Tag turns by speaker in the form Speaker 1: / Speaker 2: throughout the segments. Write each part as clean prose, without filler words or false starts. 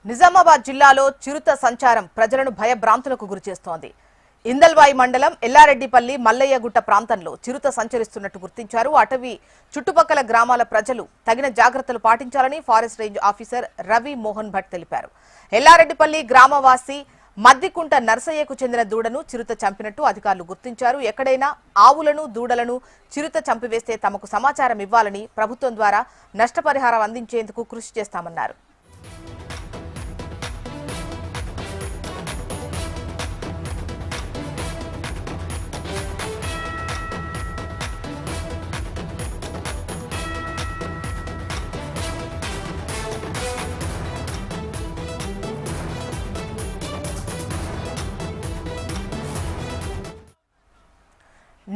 Speaker 1: నిజామాబాద్ జిల్లాలో చిరుత సంచారం ప్రజలను భయభ్రాంతులకు గురిచేస్తోంది. ఇందల్వాయి మండలం ఎల్లారెడ్డిపల్లి మల్లయ్యగుట్ట ప్రాంతంలో చిరుత సంచరిస్తున్నట్టు గుర్తించారు. అటవీ చుట్టుపక్కల గ్రామాల ప్రజలు తగిన జాగ్రత్తలు పాటించాలని forest range officer Ravi Mohan Bhat తెలిపారు. ఎల్లారెడ్డిపల్లి గ్రామవాసి మద్దికుంట నర్సయ్యకు చెందిన దూడను చిరుత చంపినట్టు అధికారులు గుర్తించారు. ఎక్కడైనా ఆవులను దూడలను చిరుత చంపివేస్తే తమకు సమాచారం ఇవ్వాలని ప్రభుత్వం ద్వారా నష్టపరిహారం అందించేందుకు కృషి చేస్తామన్నారు.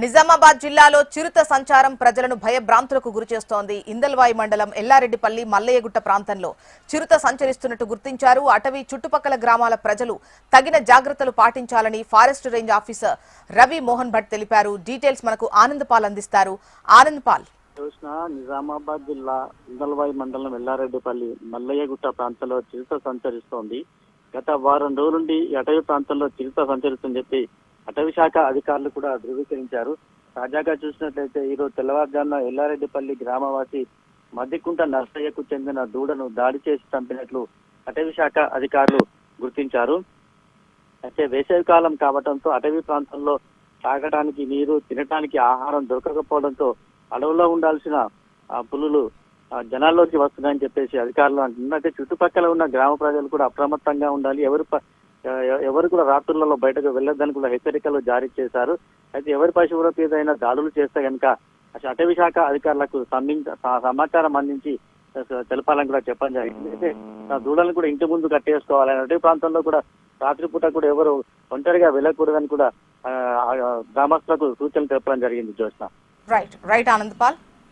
Speaker 1: నిజామాబాద్ జిల్లాలో చిరుత సంచారం ప్రజలను భయభ్రాంతులకు గురిచేస్తోంది. ఇందల్వాయి మండలం ఎల్లారెడ్డిపల్లి మల్లయ్యగుట్ట ప్రాంతంలో చిరుత సంచరిస్తున్నట్టు గుర్తించారు. అటవీ చుట్టుపక్కల గ్రామాల ప్రజలు తగిన జాగ్రత్తలు పాటించాలని forest range officer Ravi Mohan Bhat తెలిపారు. డీటెయిల్స్ మనకు ఆనంద్ పాల్ అందిస్తారు. ఆనంద్ పాల్.
Speaker 2: నిజామాబాద్ జిల్లా ఇందల్వాయి మండలం ఎల్లారెడ్డిపల్లి మల్లయ్యగుట్ట ప్రాంతంలో చిరుత సంచరిస్తోంది. గత వారం రోజుల నుండి అటవీ ప్రాంతంలో చిరుత సంచరిస్తుందని చెప్పి అటవీ శాఖ అధికారులు కూడా ధృవీకరించారు. తాజాగా చూసినట్లయితే ఈరోజు తెల్లవారుజామున ఎల్లారెడ్డిపల్లి గ్రామవాసి మద్దికుంట నర్సయ్యకు చెందిన దూడను దాడి చేసి చంపినట్లు అటవీ శాఖ అధికారులు గుర్తించారు. అయితే వేసవి కాలం కావడంతో అటవీ ప్రాంతంలో తాగడానికి నీరు, తినడానికి ఆహారం దొరకకపోవడంతో అడవుల్లో ఉండాల్సిన పులులు జనాల్లోకి వస్తున్నాయని చెప్పేసి అధికారులు అంటున్నారు. అయితే చుట్టుపక్కల ఉన్న గ్రామ ప్రజలు కూడా అప్రమత్తంగా ఉండాలి, ఎవరు కూడా రాత్రులలో బయటకు వెళ్లొద్దని కూడా హెచ్చరికలు జారీ చేశారు. అయితే ఎవరి పశువుల మీద దాడులు చేస్తే కనుక అటవీ శాఖ అధికారులకు సమాచారం అందించి తెలపాలని కూడా చెప్పడం జరిగింది. అయితే దూడలను కూడా ఇంటి ముందు కట్టేసుకోవాలని, అటవీ ప్రాంతంలో కూడా రాత్రిపూట కూడా ఎవరు ఒంటరిగా వెళ్ళకూడదని కూడా గ్రామస్తులకు సూచనలు తెలపడం జరిగింది. జోష్న.
Speaker 1: Right Anand Paul.